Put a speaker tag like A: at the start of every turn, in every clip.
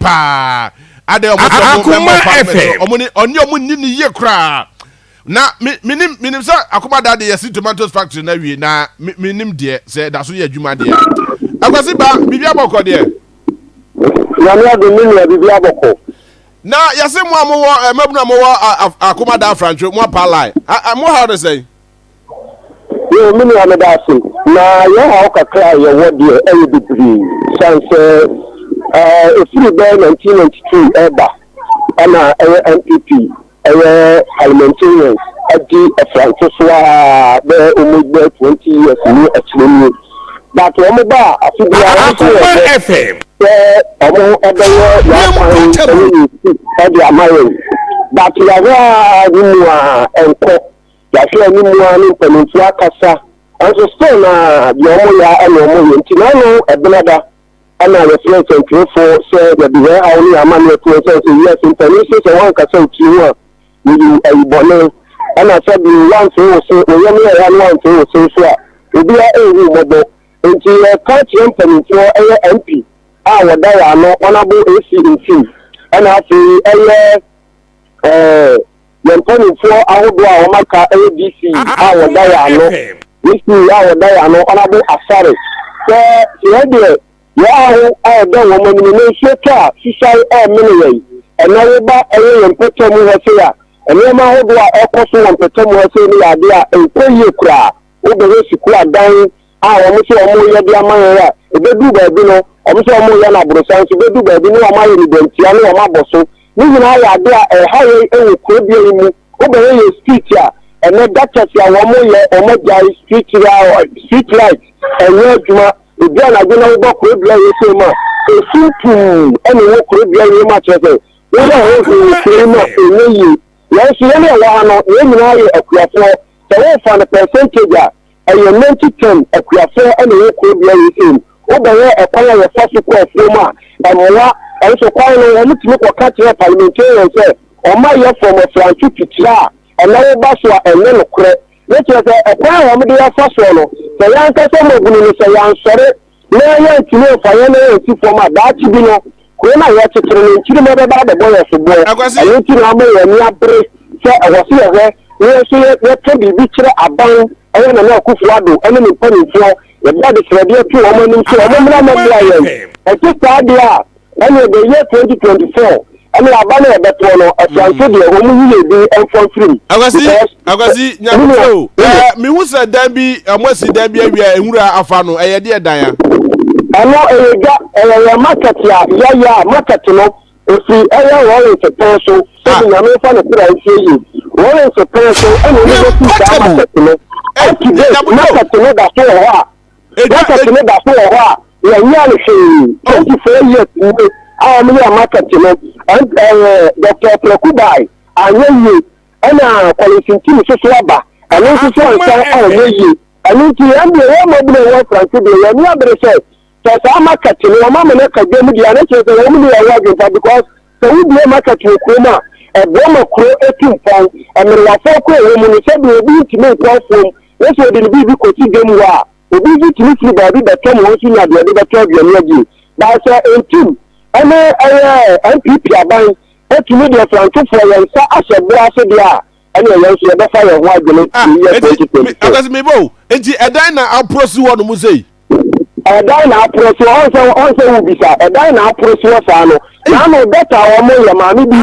A: pa ade Akoma FM omuni ni ye kra na minim say Akomadan de yesi tomatoes factory na wie na minim de say da so ye adwuma de akwasi ba bibia bokọ de
B: na me ade minim bibia bokọ
A: na yesi mo amowo mabuna mo Akomadan franchise mo palai mo how to say
B: yo minim amedasi na ye ha kakra ye wodi e bibiri chance free by 1992 eba ana MPP parliamentarians at the Francois be almost 20 years new actually but Omoba Akoma FM omo ebeyo but ya nimu enko ya se nimu ani peninsular kasa also still na the omo ya omo nti na no ebenada ana reflect and for say the behavior only amani to say yes international so one ka say kiwa you ibone ana say be one so say oyemi ya one so so obi a ewu mobo nti coach company for MP a wada ya no honorable AC in ana say company for ahodo a o maka ADC a wada ya no this a wada ya no honorable Asare so here yeah, I don't want to shake up. She say, "Minute." And now we buy a petom was here. And then my whole also on petom was saying, "Idea and pay you cry." Over the sequel dying. I almost more than my if they do baby, no, almost more than a brother. So they do baby, no, my identity, no, my boss. Even I idea a higher could be in over here street here. And then that's a one more street light and no. If you are not going to work with you, say, "Ma, if you do any work with you, much as it, we are going to say, you. Yes, you know, you know, a craft. So, for the percentage, and you meant to turn a craft and work with you. Over here, a fire of such a call for and what also quite a little bit of catch up parliamentarian say, or my year from a Francis to try, and now Baswa and then credit. Which is a power of the first one. The young person of the young sorry, no, to know for any for my batch, you know, when I watch it, you remember about the boy of the boy. I was looking at me and I break, so I was here. We can be richer about I want to know Kufuado, enemy penny for the blood is ready to a woman. So I remember I just idea, and the year 2024. I'm a banner that one as I said, you will be and for free.
A: I was me who said Debbie, and what's the Debbie, and Afano, a dear Dia. I know a market, yeah, market, you know, if we ever want a person, so I'm not going to see you. What is a person, and we will see that market, you know. Market, you know, that's all a while. Market, you know, that's all a while. We are nearly 24 years. I am a market, you know, and Dr. Prokubai, and you, and quality team, Swaba, and also you, and you am the mobile work and to be a never said. So I'm a cat, you know, Mamma, the woman are because so we be a market to Kuma, a woman crow 18 pounds, and there are 4 women who said we will to make one phone. This will be because you game war. We will to meet you by the time once you have the 12 years. That's 18. And MPP are buying to media from 2 for and so as a boss and you have fire white because me bo a diner I'll proceed what you say. A diner proceed also will be a diner proceed fano. Now better or more mammy be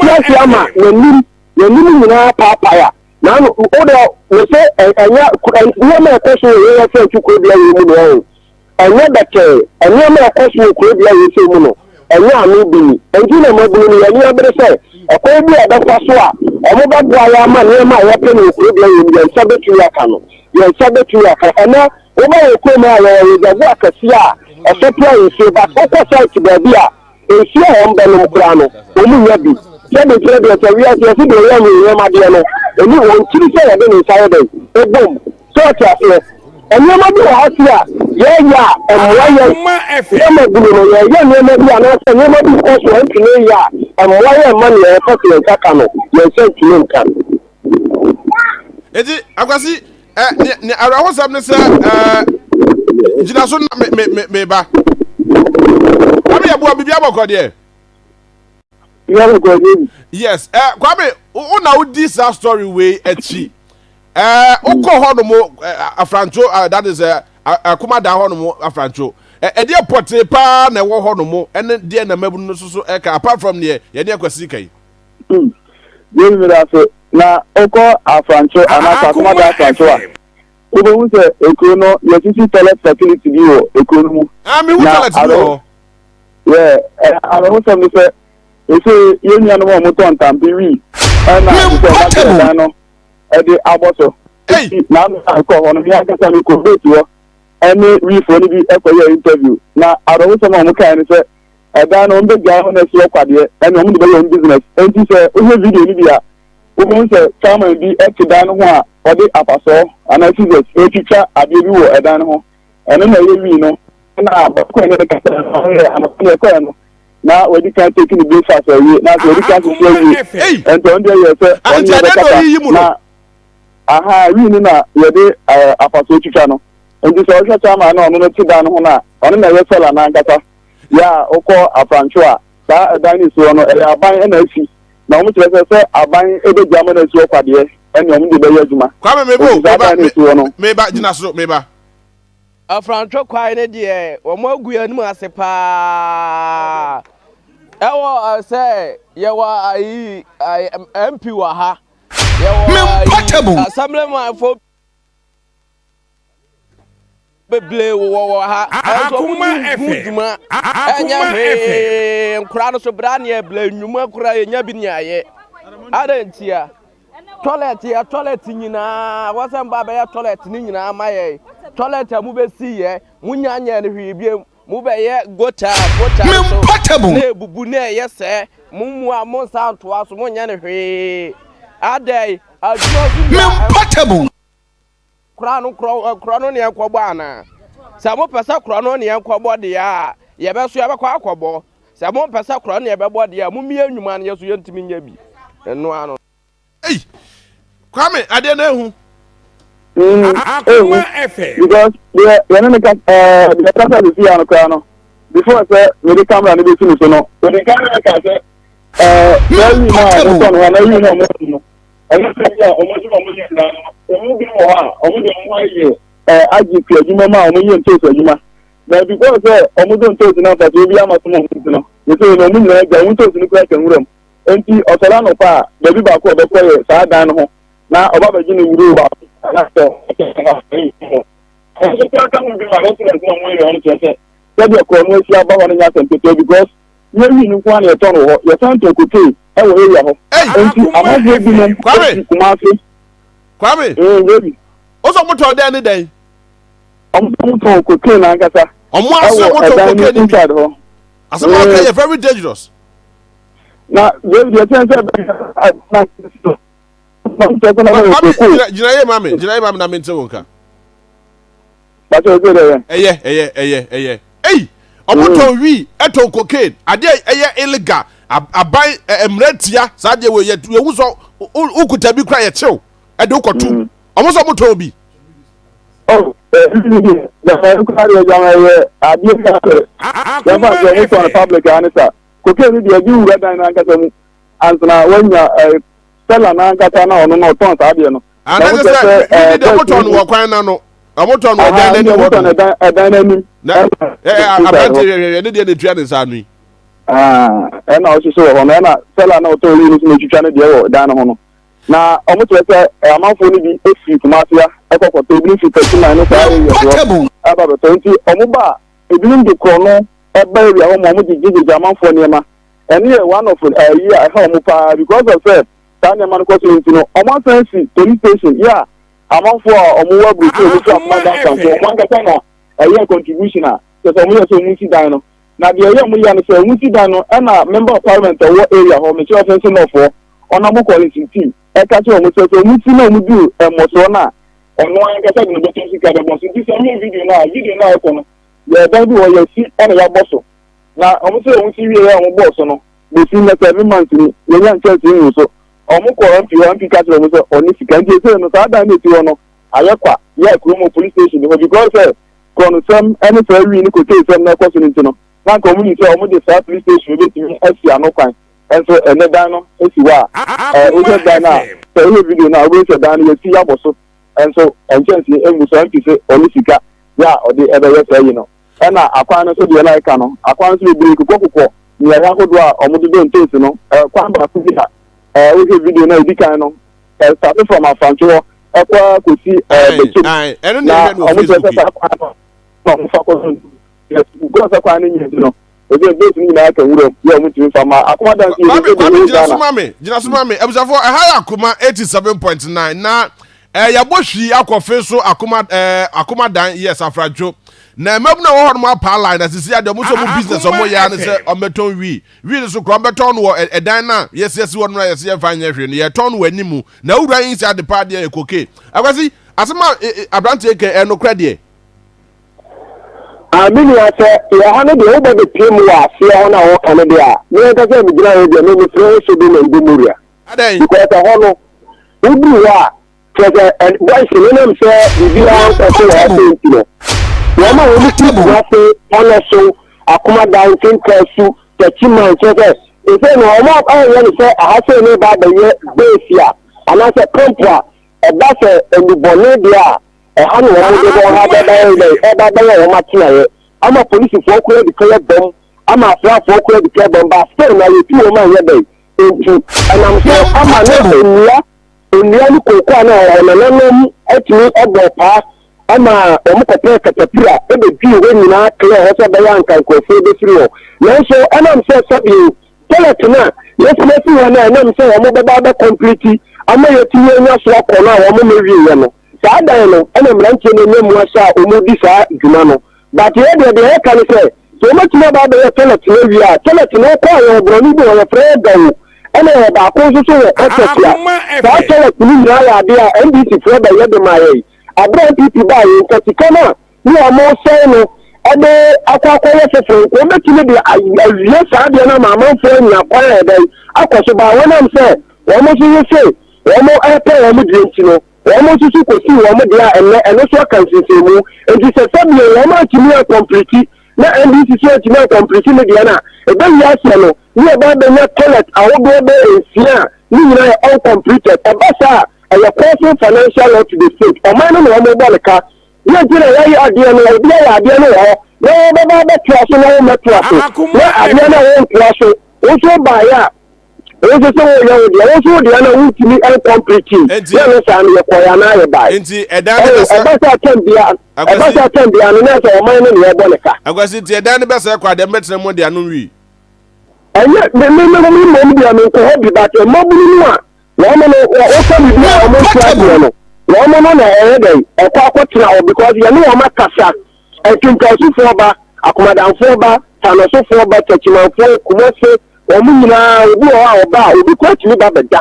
A: yes yama you papaya. Now order we say and no more question you say to could be a and not that and no more question could be a and ya me be and you know me and you better say a could be a so a mobile boy man near my weapon could be in subject to your canoe. You're subject to your and now over a coma with a work as ya a surprise so but opposite to the beer a fear on Belgrano only maybe said the trade that we are just the Madiano and you want to say again inside a boom so and you might be out here. Yeah, and why money you're sent to him. Is it? I see. I was something, sir. Jinason, me ba. I mean, I will be able to Yes, Kwame, una this story way echi. Oko honomo afrancho that is Akomadan honomo afrancho. E dey porte pa na wo honomo ene dey na mabu no so apart from there ye dey kwasi kai.
B: Yes, me that na oko afrancho ana Akomadan afrancho a. Obo hu se ekono ye titi toilet facility bi o ekono.
A: Me hu toilet bi o.
B: Yeah, I want to say ese yenya no mo ton tampiri na so ma no e de aboso na ko hono mi aka sa mi ko betu any reef oni bi e ko ye interview na aro so mo kan ni say e da no mbe ga na si okwade e no mo de be business enti say o he video ni bia o mo say chairman bi e ti da no ho a o de apaso ana jesus e twa ade bi wo e da no ho e no na ye wi no na ko ne de ka ana ko no na wedi kan take ni bisa so yi na wedi kan so yi and on there you say na aha wi ni na yede apaso twa no ndi so o cha ma na ono no ti da no na ono na ye sala na ngata ya oko afrancho a sa dan ni so no e aban na afi na o mo tire say aban e be jama na si okwade e ni o mo de be yaduma
A: kwa me ba gina so me ba
C: afrancho kwai ne de o mo agu ya nu ase pa ewo say ye wa ai MP wa ha ye wa assemblyman for beble wo ha
D: Akoma
C: duma enya he nkura no so bra ne bla nwuma kura enya bi ne aye adantia toilet nyina wasem ba be toilet ni nyina amaye toilet amu be si ye munya nya ne hwibiem mu be ye gota so ne bubu ne ye se mu amu santo aso munya ne hwe adai adwo kura no ne enkobo ana sa mo pesa kura no ne enkobo de ya ye be so ye be kwa akobo sa mo pesa kura no ye be bo de ya mu mi anwuma ne ye so ye ntimi nya bi eno ano
A: hey Kwame ade na hu
D: Akoma FM
B: because the camera is here on the before say the camera no be finish no the camera can say well you know no one when you know and say almost na o bi mo ha o bi mo ye aji fi ejuma ma o mo ye nto ejuma na because say o mo do nto na fa bi ama so mo no you say no mo na ga nto ni kwa kan wuram enti osola no pa be bi ba ko be ko ye sa dan no na oba be gini wuru ba na so because you know one you turn ho you turn to kote e wo area ho enti amaje bi no
A: Kwame
B: baby
A: oso moto de ni den
B: omo kote na ngata
A: omo aso moto kote ni bi asema ka very dangerous
B: na baby you turn na
A: Jinaye mame na mente wonka.
B: But o go there.
A: Eye. Hey, omoto wi eto cocaine. Ade eye illegal. Aban emretia saje we wuso ukuta bi kra ye chew. Ede ukotu. Omoso moto bi.
B: Oh, the carry jama ade ka. Ya ba so on public answer. Cocaine bi adu red na nkata mu. Ansana wanya Stella na nkata na ono no ton sa de no.
A: Ana se ni de moton wo kwan na no. Moton wo dan na ni wo.
B: Dan na ni.
A: Abante ni de tua ni sa nu.
B: E na o so ho na Stella na o to ri ni so twitwa ne de wo dan na ho no. Na omo to se amanfo ni bi efi kumafia ekokoto bi fi peti na no sa ye. Aba be tonti omo ba ebinim de kro no e ba area ho mo di gigi amanfo ni ma. And here one of year I have more because of that. Tanya man ko so no omo sense police station yeah among for omo we to so Akomadan kan so man ka na year contribution a so omo so musi dan no na de year mo ya no so musi dan no e na member of parliament wo area ho me sure sense no for ona mo quality team e ka so omo so musi na omo du mo so na ono an ka sa no be so ka de mo so this video na e ko no ye dan bi wo ye si e na ya boso na omo so musi wi e omo boso no be si na 7 months ni ye yan chance ni so omo ko MP catch omo so oni sika nje so no sa dan ni ti wono ayekwa ye KUMOO police station because kono some any fair wi ni ko take some na ko so ni no na community omo de sa police station be ti asi anokwan enso eneda no esiwa oje dana so any video na we say dana we see aboso enso enchancy emuso mpise onisika ya odi ebe we say no na akwan no so de like no akwan so be kokoko ni ya hodo a omudo do ntesi no kwan ba ku bi we video na edikan no start from afancho ekwa kosi betu
A: eno na no Facebook
B: no mfako yes go sa kwa ni nyi no oje base ni na aka wuro ya mutu fama Akomadan ki
A: jina sumame abusafo ha Akoma 87.9 na ya bohwi akọfe so Akomadan yes afrajo na mabuna wo hono ma pa line na sisi ade mo so mo business omo ya ne se ometon wi so kro beton wo edan na yes wo no yes ye fanya hwe ne ye ton wo animu na wura yin si ade pa de ekoke akwasi asema abrante eke enokra de
B: amini ase ya hanu de obo de pim wa se ho na wo kan de a me ka se mi gina ye de me mi fresh so de me ndumuria
A: adan
B: because hono ubu wa keze and boys ni nem se bibi a so so wa se ntino wọ́n máa wọlé tí ìbùwá pé ọ̀nà so Akomadan tí ń kẹ́ ẹ̀sùn tẹ̀sí máa ń ṣẹ́fẹ̀. Ìfẹ́ ni ọmọ ọ̀hún yẹn nìfẹ́ àhásẹ́ ní bá bẹ̀yẹ gbèsè à ànáṣẹ pọ́ǹpù à ẹ̀bá fẹ̀ ẹ̀nùbọ̀ níbi à ẹ̀há ni wọ́n gbé wọn ha bẹ́ẹ̀ bẹ́ẹ̀ wọ́n máa tì náà yẹ. Ama polisi fọ́ kúrẹ́ dìkẹ́yẹ bọ́m ama àfúrá fọ́ kúrẹ́ dìkẹ́yẹ bọ́m bá sẹ́yìn náà yẹ tí wọ́n máa yẹ bẹ́ẹ̀ ètù ẹ̀nàmùsọ ama ní ònìyá ní kòkó àná ọ̀nà ama omukopere katapira ebe bi we nyina kle ho so baya nkan kofo be firi ho nanso anam se sabi toilet na yesi ho na anam se wo beba be complete ama yeti nya so akọ na wo me wi no saa dan no ana mranche no nyemu asa omudi saa dwuma no but ye de kan se so matima ba be toilet na wi a toilet no ko yo broni bi wo fre dawo ana ba ko so so etofia saa toilet ni na ya de a NDC fre ba ye de maye abran pipi ba yin katikana ni amo se no ade akwakoye fefe o betime de awie saa de na mama fo nya kwa e dai akoso ba wonam se wo mo se wo mo epe wo mo de ntino wo mo susu kosi wo mo de a eno so kan sesemu enti se sabi wo ma timi a complete na NDC so timi a complete ne de na e ba ya se no ni e ba be na toilet awodo be enfia ni nyina all completed e ba sa a causing financial loss to the state. Or man no more balaka. You did a way idea no idea no no trust no me trust. No idea no trust. Also by ya. Also so also the other who to me complete. You understand you kwaya na ye buy.
A: Enti edan
B: can be an na so man no balaka.
A: Agwasi ti edan be se kwa de metre mo de anu wi.
B: Anya me dia me ko hobi but mobulu no wọ́n mọ̀ ó sẹ́mi bí ọmọ ìṣẹ́gun ọ̀nà wọ́n mọ̀ náà ẹ̀rẹ́dẹ̀ ẹ̀kọ́ akọ́tìrà ọ̀ because yẹn ní wọ́n má kàṣà ẹ̀kínkàṣùfọ́ ọba Akomadanfọ́ ọba tànàṣùfọ́ ọba tẹ̀tìmọ̀fọ́ kùmọ́sẹ́ wọ́n mú nyinaa obi ọba obi kọ́ọ̀tì ní bàbẹ̀dá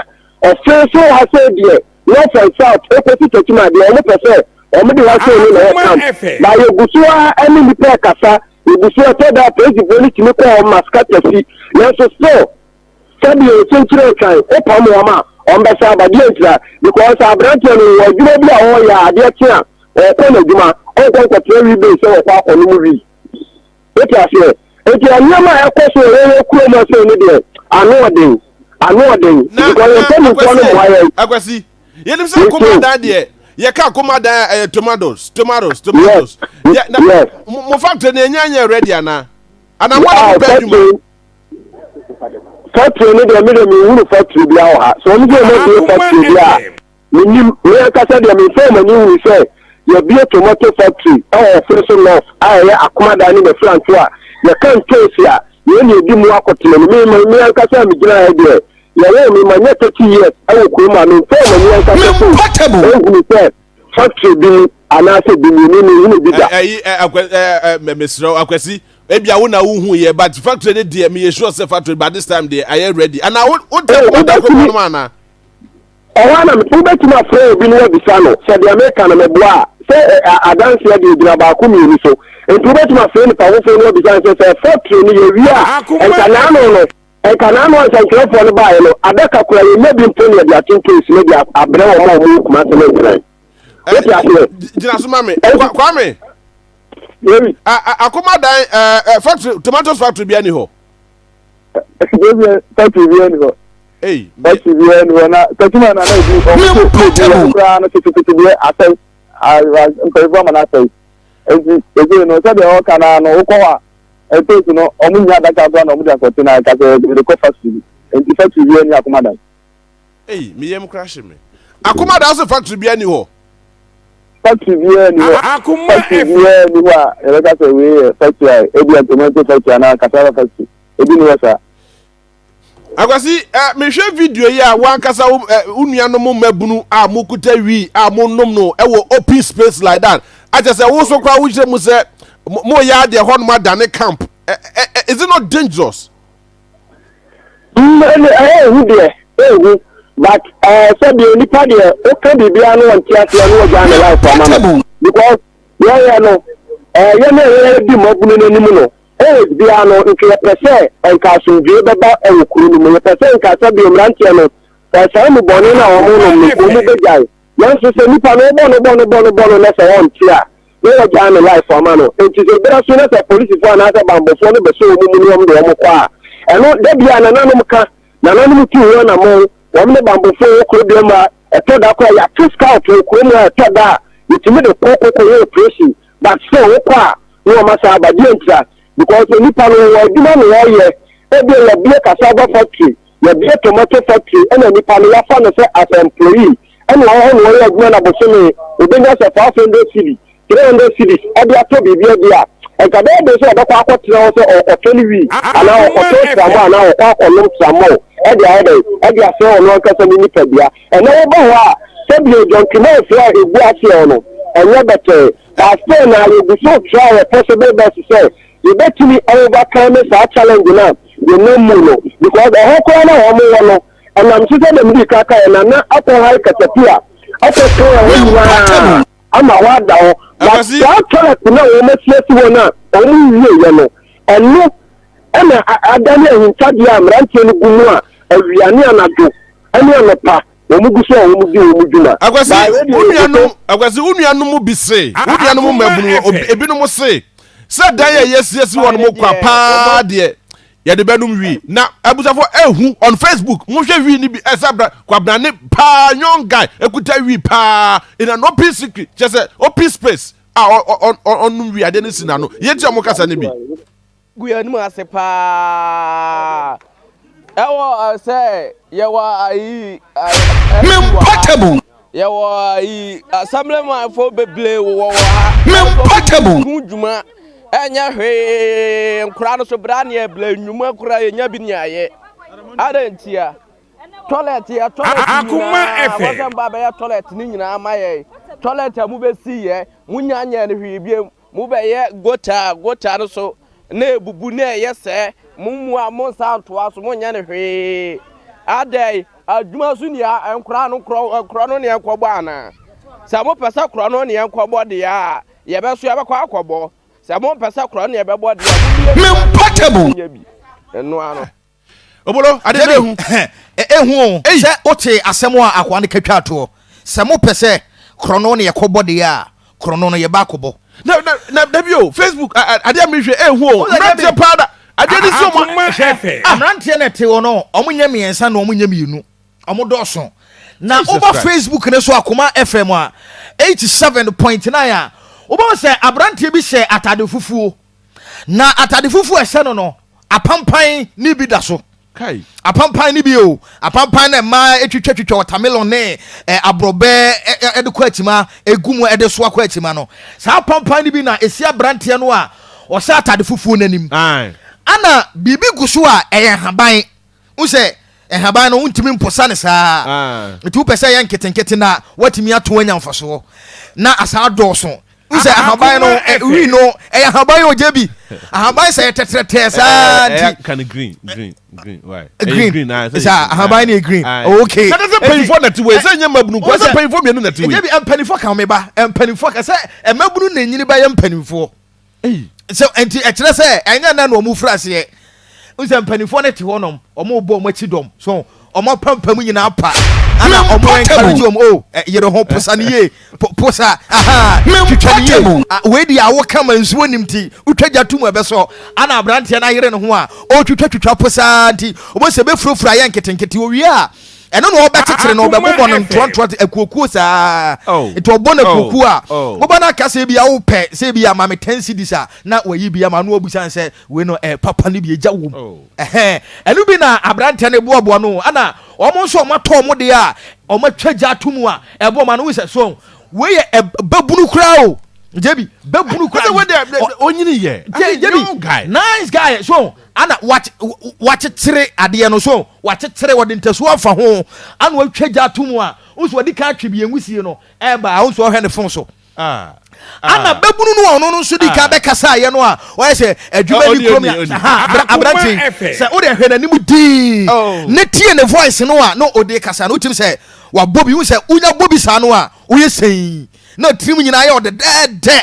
B: ọ̀fẹ́ sọ wá sẹ́ díẹ̀ north and south ẹ̀kọ́ sí tẹ̀tìmọ̀ àdìẹ ọmọ pẹ̀sẹ̀ ọmọ de wá sẹ́ ní ẹ̀yẹ camp báyọ̀ gùsùwà ẹni nípa ẹ̀kàṣà ìgùsùwà tẹ́lẹ̀ pẹ̀lú ìbọn tìmí kọ́ ọ màsíkàtẹ̀sí lẹ́sọ̀ still sẹ́bi ètò kan ó pọ̀ mọ́ ọmọ ọmbẹsẹ abadie ntira because abrante no wadwuma bi a ho ya ade tia ko na dwuma o ko ko tiri be se wo kwa ko no mu wi eti afi eti anyama ekoso re kuro mo se ni de anu odin because o tell me ko no mo aye
A: Akwasi yenim se Akomadan de ye ka Akomadan tomatoes yeah mo factory na enya ready ana mo na be dwuma
B: factory ni de me wuru factory bi a ha so mi de mo factory bi a ni kasa de me fe mani wuru se ye bi tomato factory fresh north ya Akomadan ni be plant a ye kan case a ye ni di mu akotene me kasa mi gina ya de ye we mi ma nye 30 years ko ma me fe mani kasa so factory bi anase bi ni bi da
A: mesro Akwasi ebia wo na wo hu ye but factory dey there me sure say factory by this time they are ready and now what no man
B: na me beti ma free bi no bisa no say the American na me boa say adanse ya dey dira ba ko mi so enti beti ma free ni pa wo free no bisa say factory ni ye wi a enkanano say crefo no ba ye no adaka kura ye maybe mponi ya tin case no dia abre wo mo kuma se no try
A: jina so mame kwame Akomadan factory tomatoes factory bi ani ho
B: Tati bien ho.
A: Hey,
B: Tati bien ho na tati man na di. O kra na titi bi asai. Mpefo man asai. Ezi no sabe o kana no ukwa. Eto no omunya daka bra na omuja kote na ka se de ko factory. Enti factory bien ni Akomadan.
A: hey, me yam crash me. Akomadan also factory bi ani ho.
B: Factory bien ni ho. Factory bien ni wa. E ka se we factory ebi tomato factory na cassava factory. Ebi ni wasa.
A: Akwasi me hwe video yi a wan kasa unuanom mabunu a mokuta wi a monnom no e wo open space like that. Aja say wo so kwa wo hye mu say mo ya de ho no madane camp. Is it not dangerous?
B: Who there? But so the only party okay bibia no want tia tia no ja na life for mama because yeah no you know di mabunu no nimu no bia no nke pese enka sunje baba ekuru no pese enka so bi omrantie no pese mu boni na omo no mu bejai yan so se nipa no bono na se won tia no ja na life for mama no enti so bra so na se police for na se bambofo no be so mu no de omo kwa eno de bia na nanom ka na nanom ti wo na mo wọ́n bambofo okoro bi ma eto da kwa ya two scout okoro mu eto da itimi de kokoko ye operation but so okwa no ma sa abadi entra because ni pa no wo duma no wo ye e bi la bi cassava factory ya bi tomato factory and ni pa no ya fa no say as employee and wo ye duma na boso me obenya se 500 cedi 300 cedi e bi ato bi bia e ka be so da kwa akotra wo so o toliwi ana o to tramo ana o kwa kolum tramo edi ase ono kasa ni nipabia ene wo ba ho a sebie jonkimo afia ebu ase ono enye bete pastor na you be so try a possible best say you betimi overcome sa challenge na you no more because the whole corner wo mo no and am so say dem di kaka na akọ high katapia akọ so wo ama wa da ho but ya try to know wo metiesi wo na o mu wie ye no eno ena adane hintadia amrantie no gumu a awiane anado ene anopa omuguso omudi omuduna
A: agwasi unuanom bi se unuanom mabunu ebinom se dan yesi won mo kwa pa de ye de benum wi na abusafo ehu on Facebook mo hwe wi ni bi esabra kwabna ne pa young guy ekuta wi pa in an open secret just open space on wi ade ne sina no yeti mo kasa ne bi
C: guya ni mo ase pa ewo say yewa ayi
D: memportable
C: yewa ayi assemblyman for beble wo ha
D: memportable
C: kujuma enya hwe nkura no so bra ne ebla nnwuma kura enya bi nyaye adantia toilet
D: Akoma FM
C: wasan baba ya toilet ni nyina amaye toilet amu be si ye munyanya ne hwe biem mu be ye gota no so na ebubu na yese mumu amonsa antoa so munya ne hwe adai adwuma so nia enkura no ne enkobo ana sa mo pesa kura no ne enkobo de ya ye be so ye be kwa akobo sa mo pesa kura no ye be bo de ya
D: memportable
C: eno ano
A: obolo ade ehu
D: ehu se ote asem a akwa ne katwa to se mo pese kura no ne yekobo de ya kura no ye ba akobo
A: na debio Facebook ade amehwe ehu mrantie pada ade ni so mo
D: amrantie na te wono omunya miensa na omunya mienu omodoso na over Facebook ne so Akoma FM a 87.9 a obo se abrantie bi se atade fufuo na atade fufuo ese no apampan ni bi da so
A: kai
D: apampan ni bi o apampan na ma etwetwetwe watermelon ne abrobe edekọ atima egumu edeso akọ atima no sa apampan ni bi na esi abrantie no a o se atade fufuo nanim ana bibi guso a haban u se haban no untimi mposa ne saa etu pese ye nketenkete na watimi ato anya mfaso na asa doso u se haban no wi no haban o jebi haban se tetrete saa
A: can green why
D: green sa haban ni green okay
A: that is painful na tiwe say nya mabunu ko say painful mienu na tiwe
D: jebi empanifo kan me ba empanifo ka say mabunu na nyini ba ye empanifo so enti ekire say enya na no mu frase ye unse mpanifo ne te honom omo bo mo chi dom so omo pampam nyina pa ana omo encourage o yere ho posa ne ye posa twitwane we di awo kama nsuo nimti utwaja tumu ebe so ana abrante na yere ne ho a o twitwa posa nti omo se be furofura ye nketenkete owie a eno no obetetere no obebobọ no ntonto akuokuo saa eto obọ na akuokuo a obo na kase bia wo pe se bia ma me 10 cedis a na wayi bia ma no obusan se we no papa ne bia jawum enu bi na abrante ne bobo no ana omo so omo to omo de a omo twaja atumu a ebo ma no we se so we ye babunu kura o jebi babunu kura
A: we de onyini ye
D: jebi nice guy so ana wachetere ade no so wachetere wode ntasu afa ho ana watwaja atumu a unso wadi ka atwe bi enwusie no eba unso ohwe ne fon so ana babunu no ono no so di ka be kasa ye no a o se adwuma ni krom ya abrati se o de hwe nanim di ne tie ne voice no a no o de kasa no utim se wa bobi un se unya bobi sa no a o ye sei na trim nyina ye o de de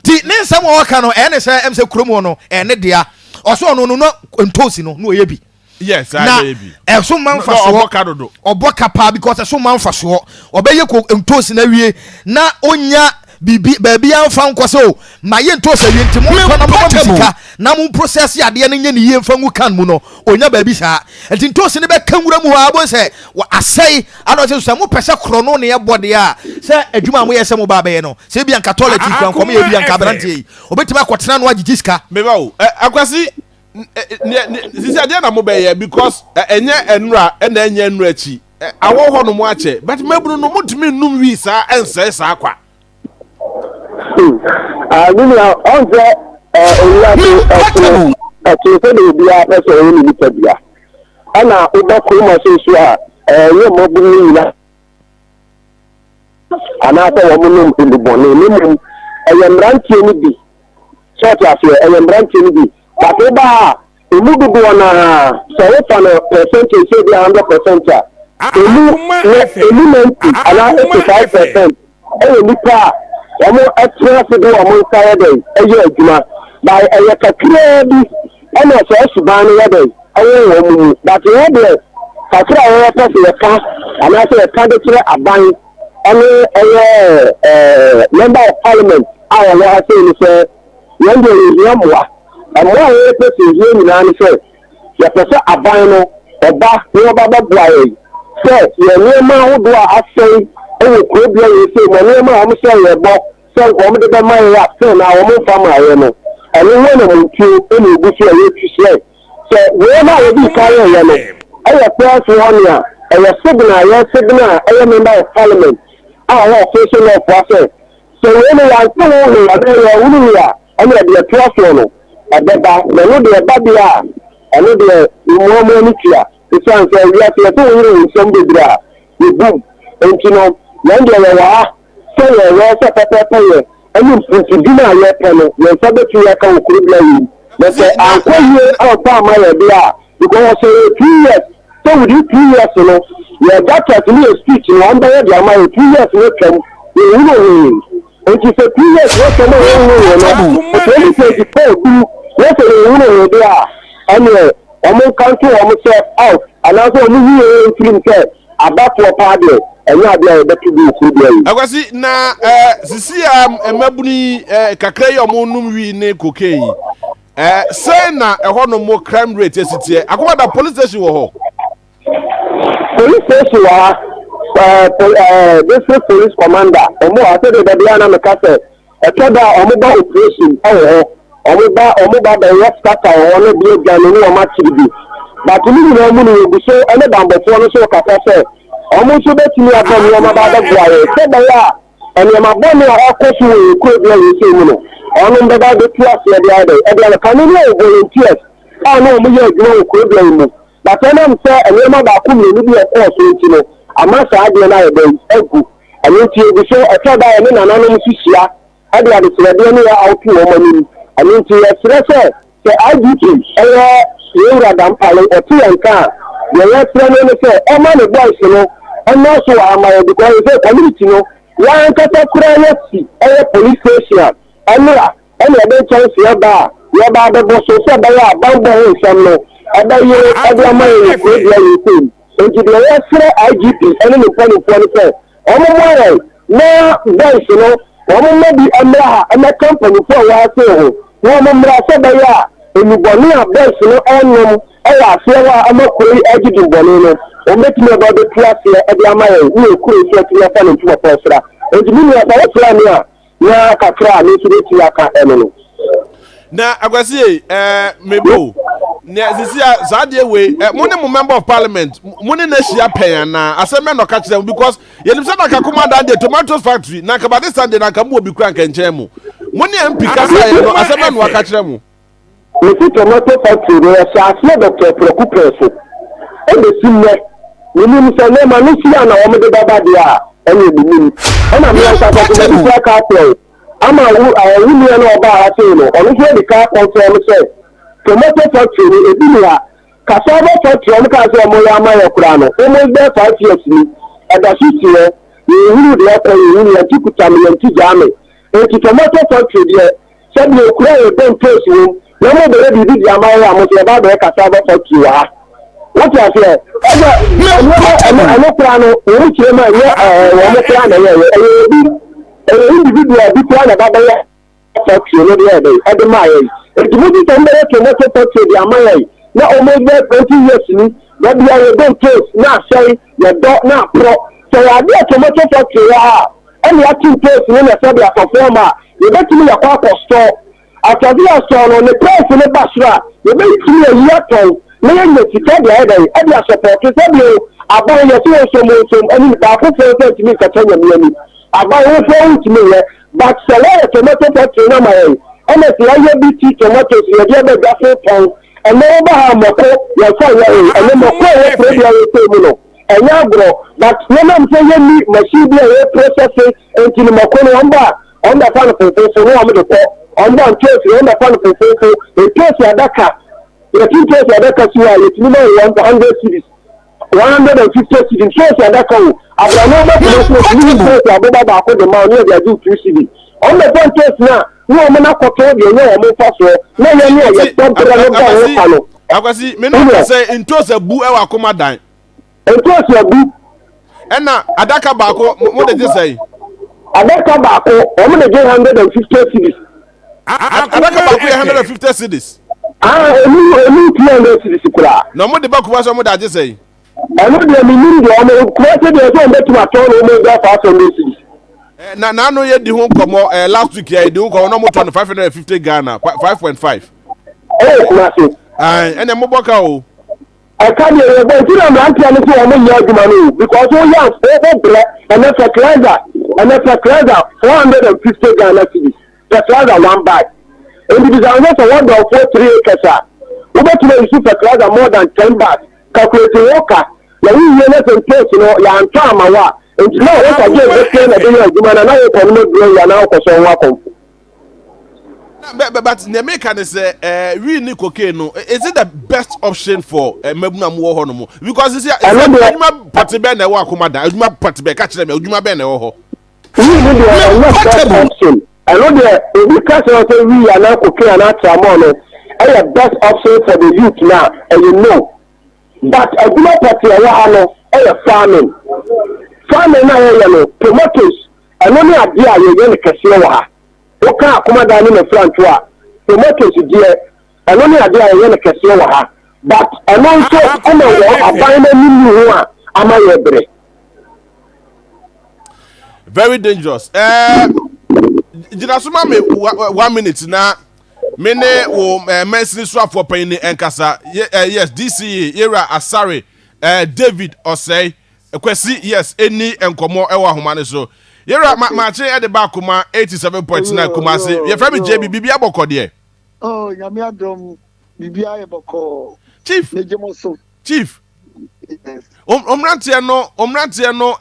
D: ti ne nsam o ka no ne se em se krom no ne dia oso no no ntosi no no ye bi
A: yes I be
D: so man fa so oboka pa because so man fa so obeye ko ntosi na wie na onya bibi baabi anfa nko so ma ye ntosi wie ntimo ko na mo bisika na mo process ade ne nye ne ye mfa ngu kan mu no onya baabi saa enti ntosi ne be kanwura mu ha bo se asai ano se so mo pese krono ne ye bode a se adwuma mo ye se mo ba be no se bi anka toilet kwan ko mo ye bi anka brante obetima akotena no agigiska
A: me ba o akwasi sisi ade na mo be ye because enye enura na enye enura chi awo ho no mo ache but mebunu no mutumi num wi sa ense sa kwa
B: nínú ọ̀njẹ́ òwúrọ̀ àti ìfẹ́lẹ̀ òbí a ẹsẹ̀ òun nìyí tẹ̀bíà ẹ̀nà ọ̀dọ́kùnrin mọ̀ sí iṣu a ẹ̀yẹ́ mọ́bìnrin yìí náà ànáfẹ́ wọn mú nù ìdìbọn ní mímú ẹ̀yẹ mìrántìẹ níbi ṣọ́ọ̀tì àfihàn ẹ̀yẹ mìrántìẹ níbi pàtó bá a èmú dúdú wọn náà sọ̀rọ̀ fana pẹ̀sẹ̀ntì ṣé bí 100% a èmú 90 àná 85% ẹ̀yẹ nípa ọmọ ẹtìrẹ fúdú ọmọ nsáyẹ dẹ ẹyẹ ẹdwuma báyìí ẹyẹ kakra bi ẹnna ẹsẹ ẹsùbán ni yẹ dẹ ẹyẹ wọn mu bàtì yẹ dẹ kakra ẹyẹ pẹsẹ yẹ ká ànáṣẹ yẹ ká dé kyerẹ aban ẹni ẹyẹ member of parliament a wọn wọ ase ni sẹ yẹn de yẹ mmoa ẹmmoa yẹ pẹsẹ yẹ nyinaa ni sẹ yẹ pẹsẹ aban no ọba ni ọba bẹ bu ayẹ sẹ yẹ nneɛma ahodoɔ a asɛn ɛwɔ kuro bia yɛ sɛ ma nneɛma a wɔn sɛ yɛ bɔ sɛ wɔn de bɛma yɛ asɛn na wɔn mfa ma yɛ no ɛno wɔn na wɔntuo ɛna egu so a yɛtu sɛ sɛ nneɛma a wɔde ka yɛ no ɛyɛ pɛɛso hɔ nea ɛyɛ signal ɛyɛ member of parliament a wɔn ɔfɛsɛ na ɔfɔ asɛ sɛ wɔn no yɛnso wɔn no yɛbɛyɛ wɔn no yɛ ɛna ɛde ɛtoa soɔ no ɛbɛba na ɛno deɛ ɛba deɛ a ɛno deɛ mmoamoa no tua esan sɛ wiase yɛsɛ wɔn yɛrɛ wɔn nsɛm bebree a yɛbum nti no yɛn deɛ yɛwɔ ha sɛ yɛwɔ sɛ pɛpɛpɛ yɛ ɛne mfimfidi no a yɛpɛ no yɛn nsa bɛtumi yɛka wɔ kuro bia yi na sɛ ankɔ yie a ɔpɛ ama yɛ de a because sɛ 2 years sɛ wodi 2 years no yɛ doctors ne yɛ speech no wɔn bɛyɛ de ama yɛ 2 years no twɛm yɛwuro hwee nti sɛ 2 years no twɛm a yɛwuro hwee no 2024 du yɛsɛ yɛwuro hwee de a ɛneɛ wɔn kanto wɔn self out anaasɛ wɔn yie mfirim sɛ abatoɔ paa deɛ ɛnyɛ adeɛ a yɛbɛto bi okuru deɛ yi.
A: akwasi na sisi mmabuni kakra yi ɔmo num wi ne koke yi sɛ na ɛhɔ no mo crime rate esitiɛ Akomadan police station wɔ hɔ.
B: Police station wɔ ha district police commander ɔmo wɔ ase de dɛbi a na meka sɛ ɛtɔ da ɔmo ba operation ɛwɔ hɔ ɔmo ba bɛyɛ scatter wɔ hɔ ne bi egya ne ne ɔmo akyiri bi bàtú ní ìlú ọmú ni ebi so ẹni bàbọ̀fọ́ ní so kàkà sẹ ọmú nso bẹ́ẹ̀ tì ní abọ́ ní ọmọ bá dẹ́gbọ̀ ayẹ sẹ́gbẹ̀ yà ẹnìyàmà bọ́ ní ọkọ̀ fún wòye kó ebi ẹ̀yẹ sẹ́ mu no ọ̀nù ń bẹ́ẹ̀ bá tú àṣẹ ẹ̀dí ayẹ ẹ̀dí ayẹ kan ní ní volunteers a ní ọmú yẹ ẹ̀dwuma wò kó ebi ẹ̀yẹ mu bàtú ẹ̀nàm sẹ́ ẹ̀nìyàmà baako mìíràn níbi ẹ̀kọ́ ọ̀sọ̀ ntì no àmà sáà adìẹ náà ẹ̀dẹ̀ ẹ̀gù ẹ̀yẹ ntì ebi so ẹ̀tọ́ da ẹ̀ní nànánum sísìá ẹ̀dí adìsẹ̀rẹ̀díẹ̀ ní yẹ awọ́pì wọ́n mọ́ nínú ẹ̀ní ntì ẹ̀sẹ̀rẹ̀ sẹ́ IDP ẹ̀yẹ yewura dampale ọtí yẹn ká yẹyẹ tẹ ní ẹni sẹ ọmọ ní boys no ọmọ sọ àmà yẹn dùkọ ẹ sẹ community no wọn kẹtẹ kura yẹ si ẹyẹ police station ẹnura ẹni ẹbẹ nkyẹn si ẹba a ye ba de bo so se ba ya ba bo nsem no aba ye aba ma ye ko dia ye ko nti de ye sere IGP ene ne poni poni se omo mo ye na boys no omo mo bi amra ha na company fo wa se ho wo mo mra se ba ya enuboni a boys no enom eya se wa amakuri agidi boni no o metimi about the class here e dia ma ye ni kuru se ti ya fa no tu ko sra nti mi ya ba sra ni a na kakra ni ti ti aka eno no
A: na agwasi mebo na sisi zade we mo ne mo member of parliament mo ne na hia pen na aseme no ka kire because yenim se na Akomadan the tomatoes factory na ka bade Sunday na ka mo obi kura nkenche mo ne MP kasa ye no aseme no ka kire mo
B: the tomato factory there say Dr. Prokupreso e de sinne ni ni se na ma no sia na o me de baba dia ene de ni na me asa ka ka ka ama wuni na oba ase no onu so de ka confirm say tomato factory e bi ya cassava factory on ka say mo ya ma ya kura no almost there 5 years ni e da sisi e wuru de akọ wuru ya tikuta me yanti jame e tomato factory de say me kura e don place wo na mo be bi di ama ya mo se ba be cassava factory wa what you say no kura no wuru kire ma ye wo mo kura na ye bi individual bi kwa na baba ya factory no dey dey e dey my e di mudi to mbere tomato factory di amaye na o mo be 20 years ni na bi ya don case na say ya do na pro so ya di tomato factory ya and ya two case ni na say ya perform a you bet me ya kwa store after the store no the price ni basra you bet me ya ton na ya ti ka dia dey e dia support say bi aban ya so so ani ba ko so mi ka tanya mi ani about who phone to me, but select tomato factory na my and if you BT tomatoes, you get the gaffel pound, and no matter moko, you say and then moko radio and yagro, but when I'm saying me, machine be a processing until moko number on the fan of the so no I'm the on one case on the fan of the in case you adaka, the two case adaka you are it's minimum 100 cities. 150 cities so that come abrano ba ko ababa ba ko de ma no dia do 2 cities on the point case na no mo na ko to de no mo fa so na ya ni ya stop bra no ba wo fa no
A: akwasi me no say entosa bu e wa Akomadan
B: entosa bu
A: ena adaka ba ko mo de say
B: adaka ba ko o mo de 150 cities
A: adaka ba ko 150 cities
B: emi 200 cities kura
A: no mo de ba ko so mo da say
B: eno de mi nim de o mo create de so mbeti ma to no mo da fa so cities
A: na no ye di ho komo last week ye di ho komo no mo 550 Ghana 5.5
B: na so
A: ene mo boka o
B: I can't hear but you know I'm trying to say I'm not because all young and that's a cleanser and that's a cleanser 450 Ghana cities that's rather one bag and it is another one of 4-3 acres over to the super cleanser more than 10 bags calculating worker now we not in place you know ya antama wa and you know what I get the plan of the human and I can not grow ya now for welcome
A: but the maker say we need cocaine no is it the best option for mabuna mo ho no mo because this aduma party be na wa Akomadan aduma party be ka kire me aduma be na ho
B: we need the best option I know the because say we are now cocaine and atamo no the best option for the youth now and you know but aduma party wa no farming na no tomatoes and only idea you get kese wa oka Akomadan ni front wa tomatoes die eno ni ade aye na kese wa ha but eno nso ama wo aban na ni hu a ama ye bre
A: very dangerous jina suma me 1 minute na me ne wo mercy swap for pain enkasa yes DCE era Asare David Osei kwesi yes eni enkomo ewa homa ne so yera ma che e de ba Akoma 87.9 Kumasi ye fra me JB bibia bokọ de
E: oh nyame adom bibia ye bokọ
A: chief
E: nejemoso
A: chief
E: yes
A: omrantie no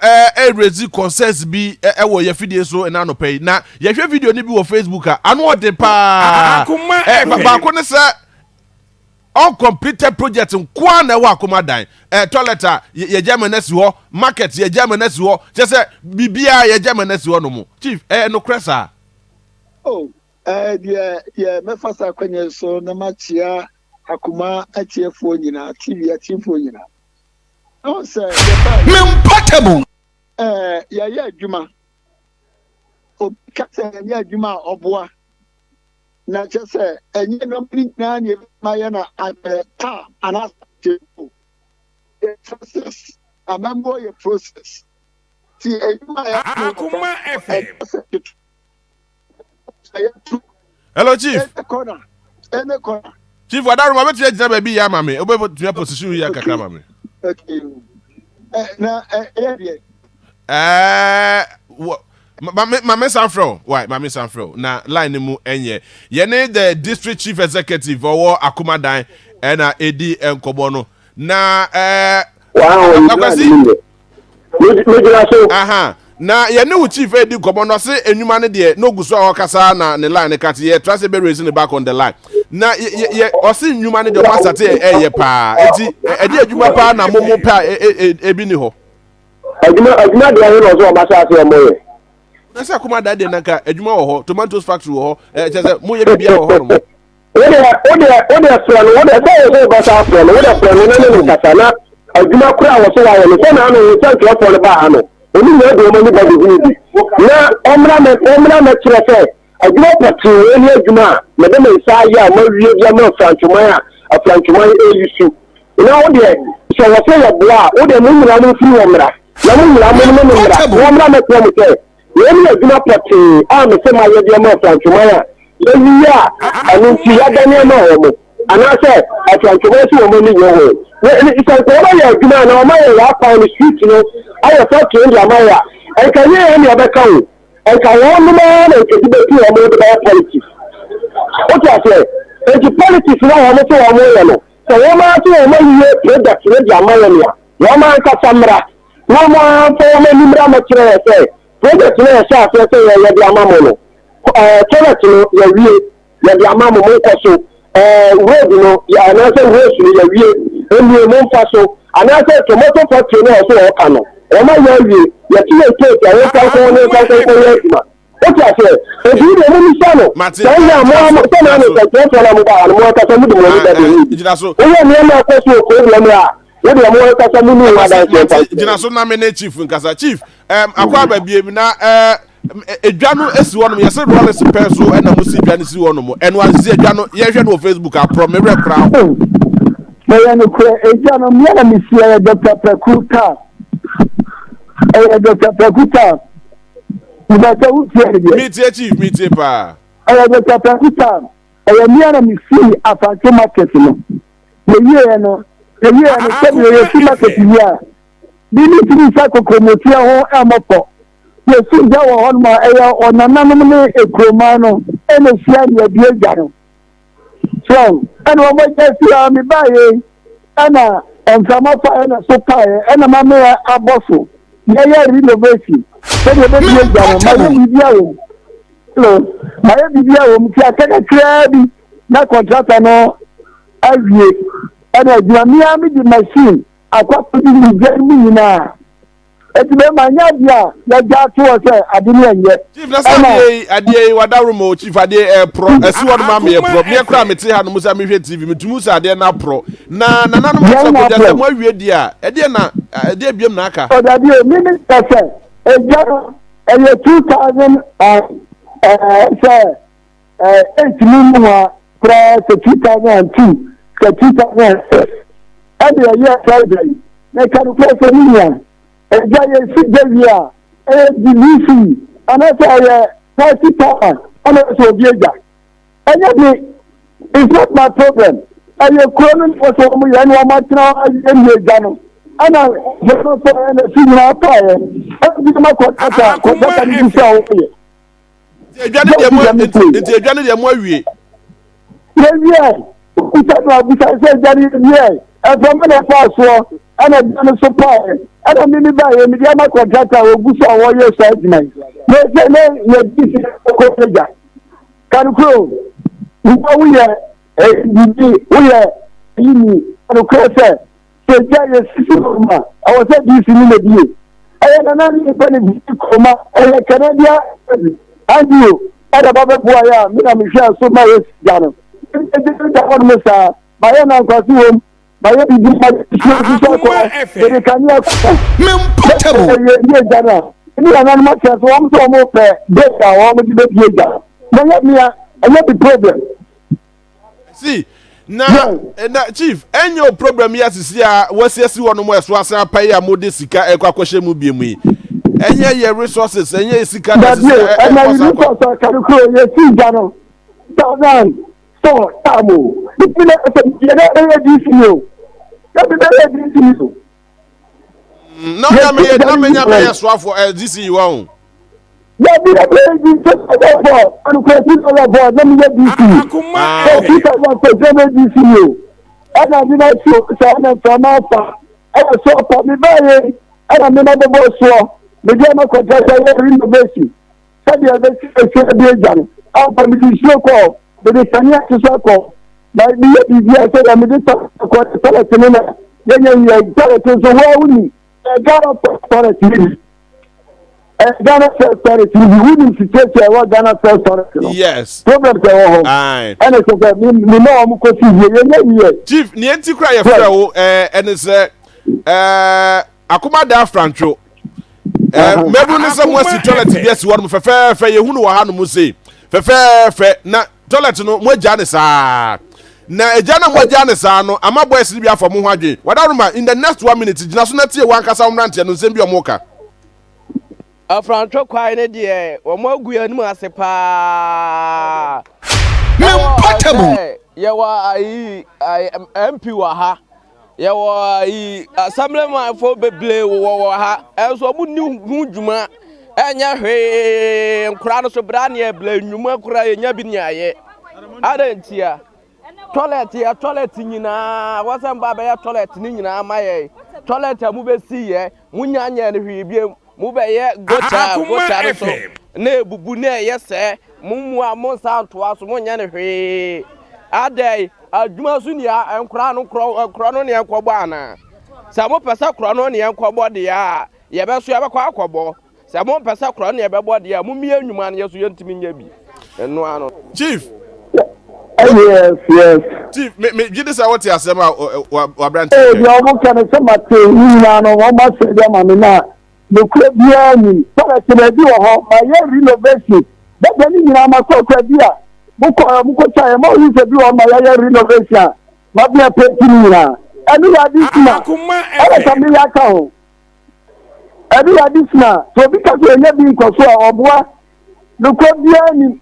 A: rezi concerns bi wo ye fidie so na no pay na ye hwe video ni bi wo Facebook a anu de pa ba ko ne se uncompleted project nkwa na wa Akomadan toilet ye Germanasi ho market ye Germanasi ho je se bibia ye Germanasi ho no mo chief no cresa
E: oh Yeah, me first akwenye so na machia Akoma atiefo nyina TV atiefo nyina. No say
D: Portable.
E: Yeah adwuma. O kasa ya adwuma oboa. Na che say enye no na na ma ya na ta anase process. Amambo ye process. See adwuma ya
F: Akoma FM.
A: Hello, Chief.
E: Ene corner.
A: Chief, what are you doing? Baby, ya mami. Obe to your position here, kaka mami.
E: Okay. Na
A: Mame Sanfro. Why, Mame Sanfro? Na line mu enye. Yene the district chief executive or Akomadan and AD and Kobono. Na aha. Na yene chief AD Kobono say enuma ne de no guso akasa na ne line kat ye trust be raising the back on the line. Na ye osi nyuma ne de master te ye pa enti e de adwuma pa na momo pa e bi ni ho
B: adwuma de ayo no so obasa ase mo ye
A: na se kuma da de nanka adwuma wo ho tomatoes factory wo ho che mo ye bia wo ho no mo
B: ode so no ode so obasa ase no ode so no ne nkasa na adwuma kura wo so wa ye no so na no so nke ofo le ba ha no oni na de mo ni ba de ni na omra me kire se adwuma pati ni adwuma na de me sa ya ma wie bia ma franchuma a franchuma eyisu na ode so wo se ya bua ode mo nyina mo fi wo mra na mo nyina mo mra wo mra me ko mo se ni adwuma pati a me se ma ye bia ma franchuma ya ya anu ti ya dani ma wo mo ana se a franchuma si wo mo ni yo ho ni so ko ya adwuma na o ma ya pa ni street no ayo fa ke ndi amaya e ka ye ni abeka wo e ka wo no ma na ke dibe ti o mo de ba politics o ti ase e ti politics na wo mo so wo mo ye no so wo ma so wo ma ye product ni di amaya ni wo ma ka samra wo ma fo wo ni mra ma kire se product na ya sha se ye di amamo no toilet no ya wie ya di amamo mo ko so road no ya na se road no ya wie emi mo fa so ana se tomato factory no so o ka no o ma ya wie ya ti e take ya ka ko ne ka ko ye ma o ti ase e bi de mo ni sa no so ya mo so na no ka to na mo ba mo ka so mu de mo ni da de
A: jina so
B: o ye ni ma ko so ko le mi a wo de mo ka so mu ni wa da se
A: jina so na me ne chief nkasa chief akwa ba biem na edwa no esi wono ye se rollers peso na mo si dwa no si wono mo eno azi edwa no ye hwe no Facebook apro me re kra
E: me ya no ko edwa no me na mi si ya Dr. Prakuta Dr. Prakuta ba ta u ti ere
A: mi tie chief mi tie pa
E: Dr. Prakuta me na mi si afante market no ye no se ye si market ya bi ni ti sa kokomotia ho amoko yesu ja wo hon ma eya onananum ne ekroma no ene sia ne bia gya no so ene o mo jesia mi baye ana enfama fa ene so pae ene ma me aboso ye renovation so de be bia gya no ma ye bia wo no ma ye bia wo mi akaka kra bi na contractor no awie ene gya mi ami di machine akwa di ni gya mi nyina eti be manya dia ya ja to se adini enye
A: chief na say adie wadaru mo chief adie pro esi won ma me pro me kra me te ha no musa me hwe tv me tumu sa adie na pro na nanu mo se ko ja mo awie dia adie na adie biem na aka
E: o da die mi ni se e ja e 2000 8 minwa pra 2002 ka 2006 adie ya Friday na kan ko so niya eja ye si devia dvc anasa ye 30,000 ana so bieja anya bi it's not my problem aye kronin for so mu yan wa matra aye eja no ana je no so ana si na pa ye bi ma ko ta ni so o ye
A: eja ne de mo awie
E: ye uta na buta se jari ye e from na fa so ana dano so pa ana mimi ba ye mi dia ma contractor oguso awo ye segment ne disi ko peja kan ko wo ye bibi wo ye yini ko se ja ye sisi ma awo se disi ni le die na ni pe ni ko ma Canada andio ada baba boya mi na mi hwa so ma yes jano da on me sa ba ye na kwasi wom ba ye bi ma so ko de kan ya
D: me mpatable
E: ye jana ni na na ma so wom so mo pe de ka wom di be ye jana na mi ya the problem
A: see na chief enyo problem ya sisi a wasiasi wono mo eso asan apai a mode sika ekwakwahye mu biemu yi enye ye resources enye sika na sisi
E: na resources kariko ye si jano thousand so tamo dipile ye na ye DCO ya bi be DCO
A: no na me so afọ DCO won
E: ya bi na be DCO and question over board na me DCO
F: Akoma
E: DCO ana bi na so na fama fa ana so pa mi baye ana me na bo so me je na contract ya renovation sabi ya be se jan apa mi di so ko de tania so ko na mi ye bi ya so da mi di ko tele tele yenye tele so wa uni Ghana Forest TV. Ghana Forest TV. We need to take care of Ghana Forest.
A: Yes.
E: Problem is our
A: aye.
E: And it's okay. Me know I'm going to see
A: Chief, ni enti kra ye fra wo and it's Akomadan Francho. Mebu ni se mo si toilet bi esi wo no fe ye hunu wa ha no mo sei. Fe na toilet no mo agya ne saa. Na eja na moja ne saa no ama boys ni bi afọ mo ho adwe wadaruma in the next 1 minute gina so na tie wan kasa umrante no nsem bi omoka
C: afranto kwai ne de o mo agu ya nimu ase pa
D: Mpatable
C: ye wa ai MP wa ha ye wa ai assemblyman fo beble wo ha enso mu ni hu dwuma enya hwe nkura no so bra ne e bla nnwuma kura ye nya bi nya ye adantia toilet nyina wasan baba ya toilet ni nyina maye toilet mu be si ye munya nya ne hwibie mu be ye gota so na ebubu na ye se mu mo santo aso munya ne hwe adai adwuma so ni enkura no ne enkobo ana sa mo pesa kura no ne enkobo de ya ye be so ye be kwa akobo sa mo pesa kura no ye be bo de ya mu mi anwuma ne ye so ye ntimi nya bi eno ano
A: chief
E: yes.
A: Chief, me gidi sa what you say ma wa brand.
E: Eh, you almost can say mate ni na no one ma say dem am na. The club bia ni. Para ti na bi wo ho, ma ye renovation. That ni na ma so kwa bia. Mu ko cha ma wi se bi wo ma ye renovation. Ma bia pe ti ni na. Enu ya dis na. Ala ka mi ya ka ho. Enu ya dis na. So bi ka so enye bi nko so oboa. The club bia ni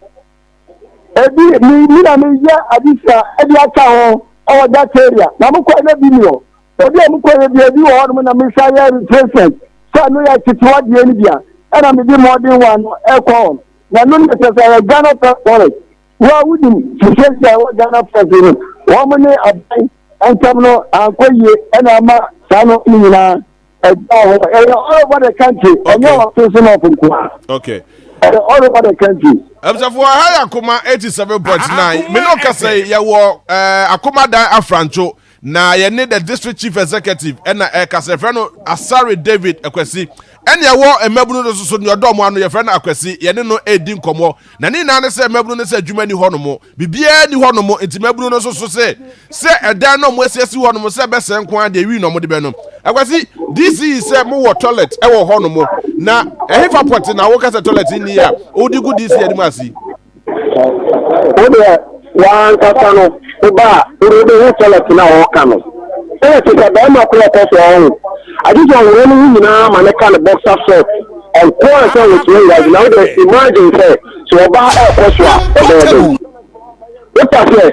E: ebi mi na me ya adisa ebi aka ho o that area na mo kwa na bi ni o ebi mo kwa ebi wo no na me sha ya represent so no ya titwa de ni bia na me di modern one e ko na no na se Ghana Forest wa wudi se se Ghana Forest wo mo ne abai antam no akoye na ma sa no ni na all over the country and you facing up in Kwa.
A: Okay.
E: All over the country.
A: For high Akoma 87.9. Me no ka say ya wo Akomadan Afrancho na ye need the district chief executive and ka say friend Asari David Akwesi. And ya wo emebunu no so no dom anu ye friend Akwesi ye ne no edi nkomo. Na ni na ne say emebunu ne say adwuma ni honomo. Bibia ni honomo enti emebunu no so say edan no mo asiasi honomo say be se nko ade wi no mo de be no. Akwesi this is say mo wo toilet e wo honomo. Na ehifa pot na wo ka say toilet ni ya. Odi good this year ni asi.
B: Ode wan kasano oba orodo toilet na wo kanu. E ti ga ma ko ko so I just want to know Manaka boxer short and point with you guys. Now they imagine say so about a what I say?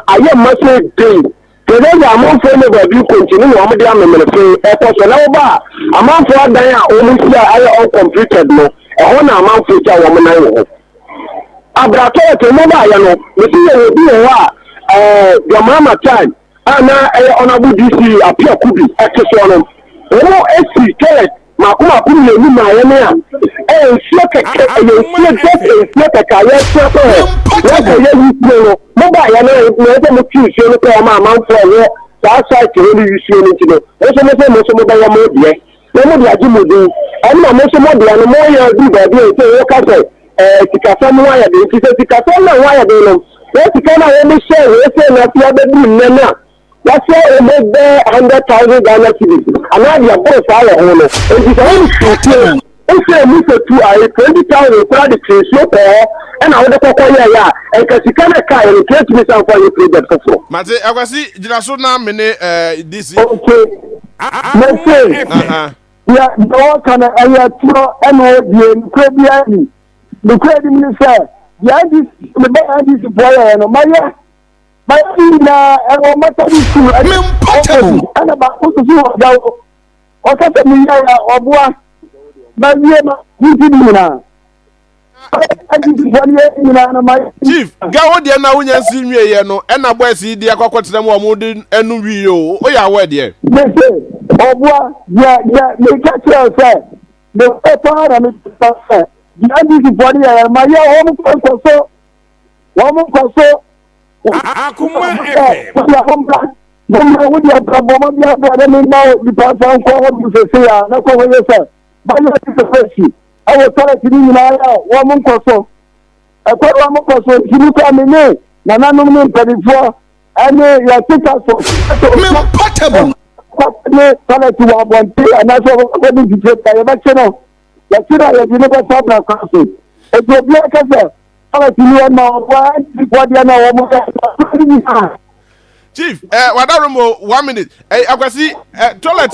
B: I am much day. Today I'm on phone about you continue on the I'm on for that almost all completed no. I want a month future woman. Abraka to mobile, you see, your mama time. Ana honorable DC appear kubi ekesonu o esi tell makuma kumi ni ma ye na sieke sieke ka ye sieke ye no mo ba ya na mo ti se no ko ma fo ye sa site ni wi se ni ti no o so mo ba ya mo die no mo dia ji mo do I'm not much more than a more year do that. You say, Tikasa wire, the Tikasa wire, let's come out and share, let's say, that you have been that's why I made there 100,000 Ghana cedis. And now you are both fire owner. And it's only if you move to a 20,000 credit so and I would have and because you can't carry and can't miss out for your project for.
A: Mate, I was see, Jinasuna mene this.
B: Okay. Let's say, yeah, no kind of area to MOD, Kobiani. The credit minister, yeah, this boy and Maya. But I want to and about what to do or me or boy. But you didn't know.
A: Chief, go there now when you see me, and I boy see the aquatic modern and Rio. Oh, yeah, where dear.
B: They say, oh, boy, yeah, they catch yourself. The paper and it's the anti body, my young woman so.
F: Akoma
A: Chief, what 1 minute. I see toilet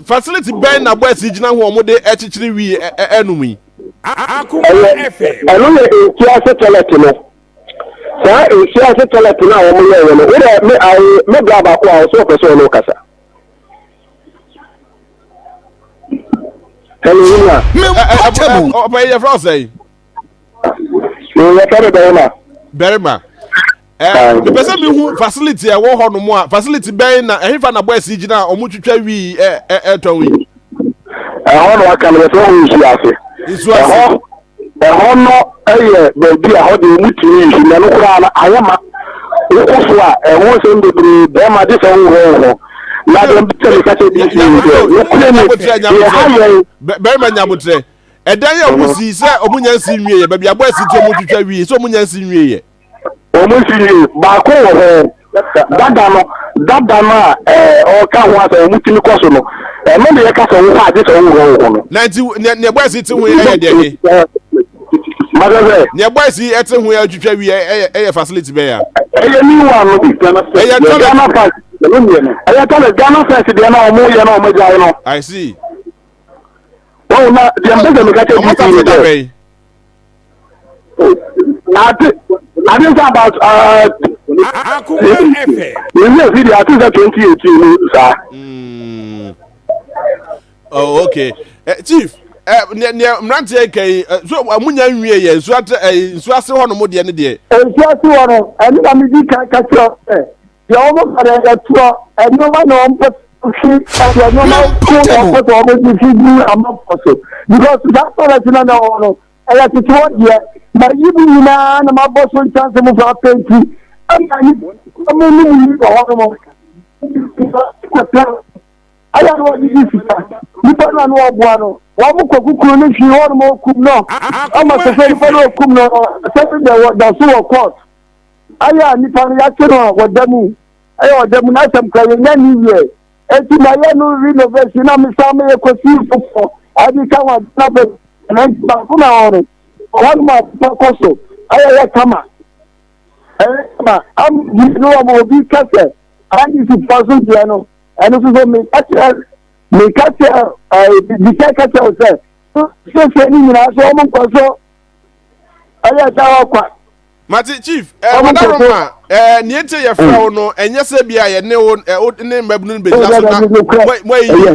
A: facility Ben na boy sigina who omode echichiri wi enumi.
F: Akoma FM.
B: I know you see toilet no. Sir, you see toilet na omo no. We me grab ko so person no kasa.
A: Hello, open your front say.
B: You carry
A: Berima. The person who facility a wo ho no mo a facility ben na ehifa na boy sigina omo twetwa wi etonwi.
B: Ho no aka no so hu isi ase.
A: Isu ase.
B: Ho no be a ho de muti isi na no kura na ayama. Wo a ho so ndebiri be ma de so ho. Na dem bi tele ka te bi.
A: Berima nyabotre. Edan ya wusi se omunya nsi nwie ye bia boy si ti omutwitwa wi so omunya nsi nwie ye.
B: Omusi ba ko ho dada no o ka ho asa omutini koso no me de ka so ho ade so ho no
A: na nti ne boy si ti hu ye de ni
B: magaze
A: ne boy si eti hu ya twitwa wi ye facility be ya
B: ni wa no bi kana Ghana pass Ghana pass de na omo ye na omo jai no
A: I see.
B: Oh na dem be me ka te bi I think about
F: Akoma FM.
B: You video I think that 2018 sir.
A: Oh okay. Chief, mrante kai so amunya nwie ye so ase ho no mo de ne de.
B: Nsu ase ho no ani na mi di ka cho ye omo kare ya tuo eno ma no mpo shi ya no ma ko to omo di fi du amaposo because that one na no ela ti tuo de but you na my boss will chance mo fa penti ani mo ni ko mo aya no di sika ni pa na no obo ano wa mo ko kukuru ni fi ho mo kum no ama se fe pa no kum no se de da so court aya ni pa ya che no wadamu aya wadamu na sam ka ye ni ye enti na ye no renovation na mi sa me ko si fo abi ka wa na be na ba ku na oro one man koso aya kama ma am you know am be kase and is person there no and so me kase the kase say ni na so am koso aya ta kwa
A: Mati chief wadaroma ni ente ye fra no enye se bia ye ne ne mabunu be na so na mo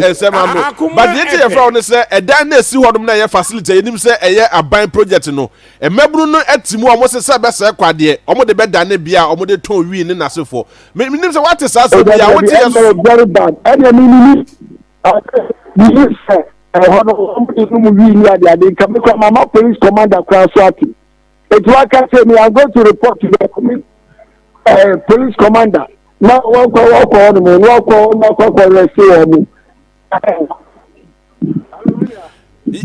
A: ensema no but the ente ye fra no se edan na esi hodom na ye facility enim se eye aban project no mabunu no atimu omo se be se kwade omo de be dan bia omo de ton wi ni nasefo menim se what is as bia what is
B: very bad and me ni se hono omo de no wi ni ade kan me mama police commander cross ati. It's what I say. I'm going to report to the police commander. Now, walk on me.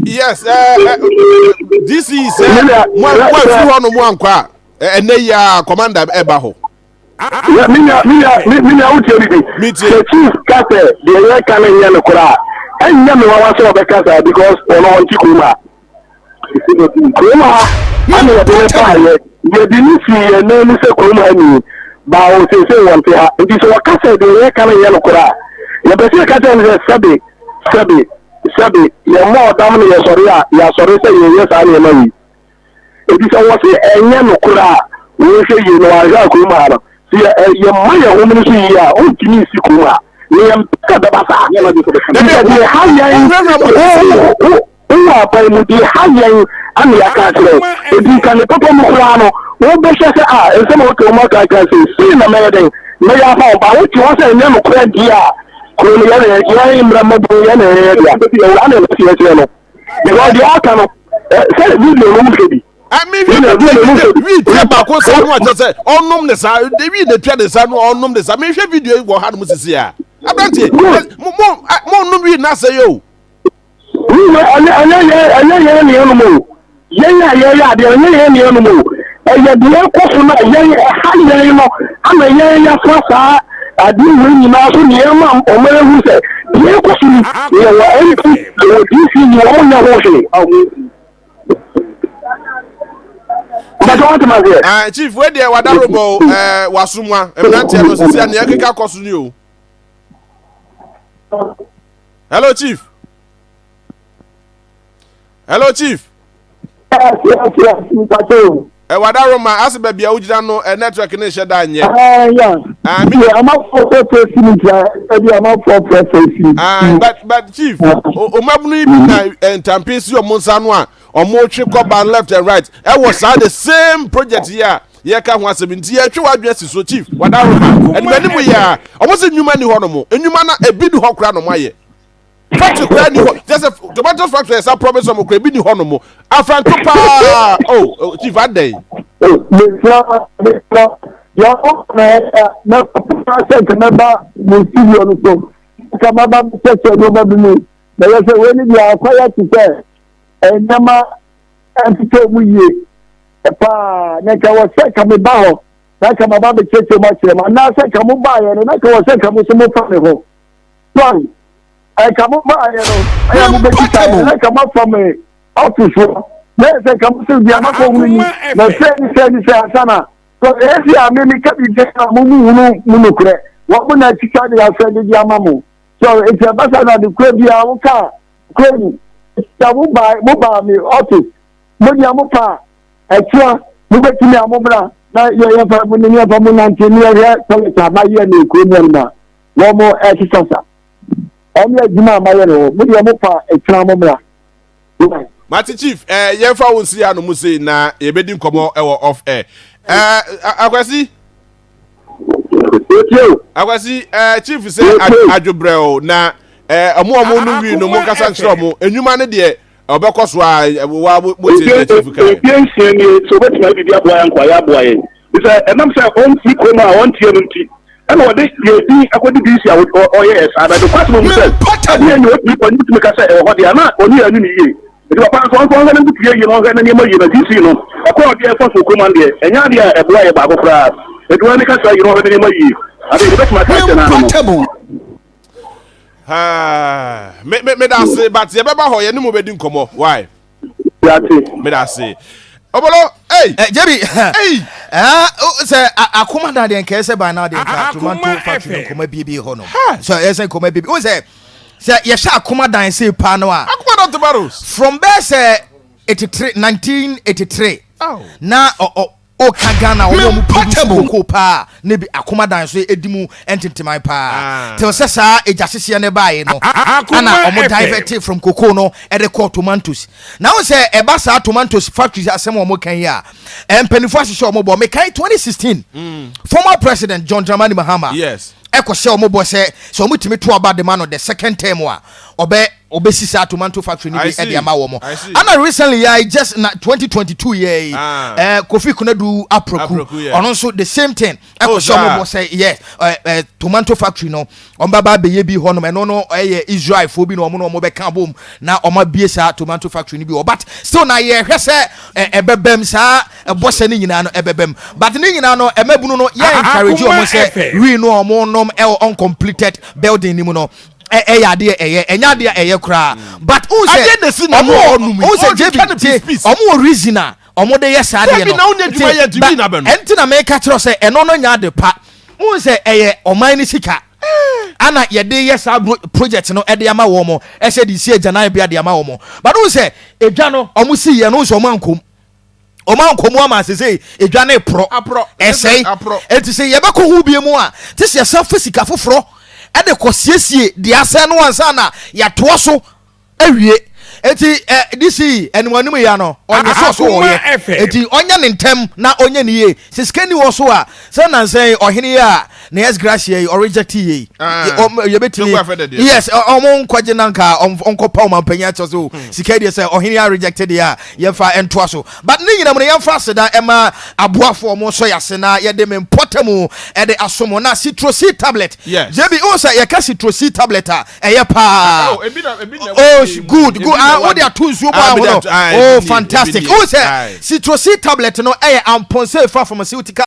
A: Yes, this is one no one kwa and commander ebaho.
B: Mina the chief kase the year can in Yanokura. And Yami was over the casa because on Chikuma. Kuma, I'm a fire. You didn't see a name is a Kuma. Bow say one pair. It is what Casa the year can in Yanokura. The Bessica Casa is a Sabi, you're more dominant, you're sorry, say yes, I am. It is a what a Yanokura. We say you know, I Kuma. Your mother woman here, oh, Timmy Sikuma. We am the Basa. The higher, the higher, and the Acastle. If you can put on Murano, what Bishop and some of the Maka can see in the meeting. May I hope I want to answer a young friend here. Because the outcome said video.
A: I mean, we tell back what someone just said, on nom the side, they read the trend, on nom the side. I mean, video will have Mrs. here. I don't say, more no read not say you. I didn't win now to near mom or where who said, dear question, you are anything, you see your own washing. Chief, where there was Wasuma, and Nantiano, and Yakika Cosunio. Hello, Chief. Hello, Chief. Yes. Wadaroma as baby Ujano a network nation dan ye. I'm up for but Chief, Omabuni and Tampisi or Monsanwa or Mochi Coban left and right. I was the same project here. Yeka 170 actual address so Chief. Wadaroma and when we are I wasn't new money honomo and you man a big hokra no my just a tomato factory is a promise of a big honomo. Afrantopa. Oh, Chief, that day.
E: I come up by I come up from a office. Let's say come to the Amazon. The same Sana. So every I may make up the what when I teach the friend the Yamamu. So it's a better than the Crabia car. Crabby. It's a mobile office. Mudiamupa. Extra. Move to me a mobile. Now you have a near Bamunan near Solita, my year new Crabia. One more exercise. Juma Mayano, Mudiamupa, a tramomra.
A: Mati Chief, Yefa will see Anumusi na a bedding come off air. Akwasi, Chief say Ajubreo na a more movie no more Casantromo, and you man there, or because why what's the Chief?
B: So what might be the boy and quiet boy? It's a number of own Akoma, one TMT. And what they according to this, yes, and the question of people need to make us say, what they are not only a new. If you are one for them to hear you know, and you know, according to the force of command, and Yadia, a boy about class. It will make us say, you know, any more you. I think that's my question.
A: Me that say, but the Baba Hoy, any more wedding come off. Why?
B: That's it.
A: Me that say. Obolo, hey,
D: Jerry, hey, say Akomadan den kese by now den tomato factory Akoma BB hono. So yes, Akoma BB. O say yes, Akomadan say pa no a.
A: Akomadan tomatoes.
D: From there say 1983. Oh. Na o kagana o mu portable ko pa ne bi Akomadan so edimu ententemai pa. Till say sa ejasese ne bae no. Ana omo divert from cocoa no e record tomatoes. Now say e ba sa tomatoes factory asem omo kan ya. Empenifo asese omo bo me kan 2016. Former President John Dramani Mahama.
A: Yes.
D: Eko se omo bo se so omo timi to about the man on the second term wa obe obesi sa tomato factory ni bi e de ama wo mo ana recently I just na 2022 year Kofi Kunadu aproku ono nso the same thing e ko so mo say yes tomato factory no on baba be ye bi ho no me no Israel fo bi no mo be kan bom na o ma bie sa tomato factory ni bi but still na ye hwese ebebem sa ebose ni nyina no ebebem but ni nyina no emabunu no ye encourage o mo say we no o mo nom uncompleted building ni mu no yade enya de kra but who say omo reason a omo de yes ade no enti na make catch say eno no nya de pa who say oman ni sika ana yede yes project no e de ama wo mo e say di si agana bia de ama wo mo but who say edwa no omo si ye no so mankom omankomu ama say edwa na pro say enti say ye be ko hu bie mu a ti se sa fisika foforo e de kosiesie di ase no ansa na ya to so awie eti disi enwanum ya no onye so oye eti onye ne ntem na onye ne ye siskani wo so a se na nsen ohene ya na yes gracia ye reject ye ye betini yes omon kwaje nanka onkopa omampanya cho so sikadi se ohene ya rejected ya ye fa ento so but ni nyina mo ye fa seda ema aboafo mo so yase na ye de mempotamu e de asomo na citrusy tablet jebi o say ye ka citrusy tablet a ye pa oh good what they are too so oh fantastic oh say citrusy tablet no amponse pharmaceutical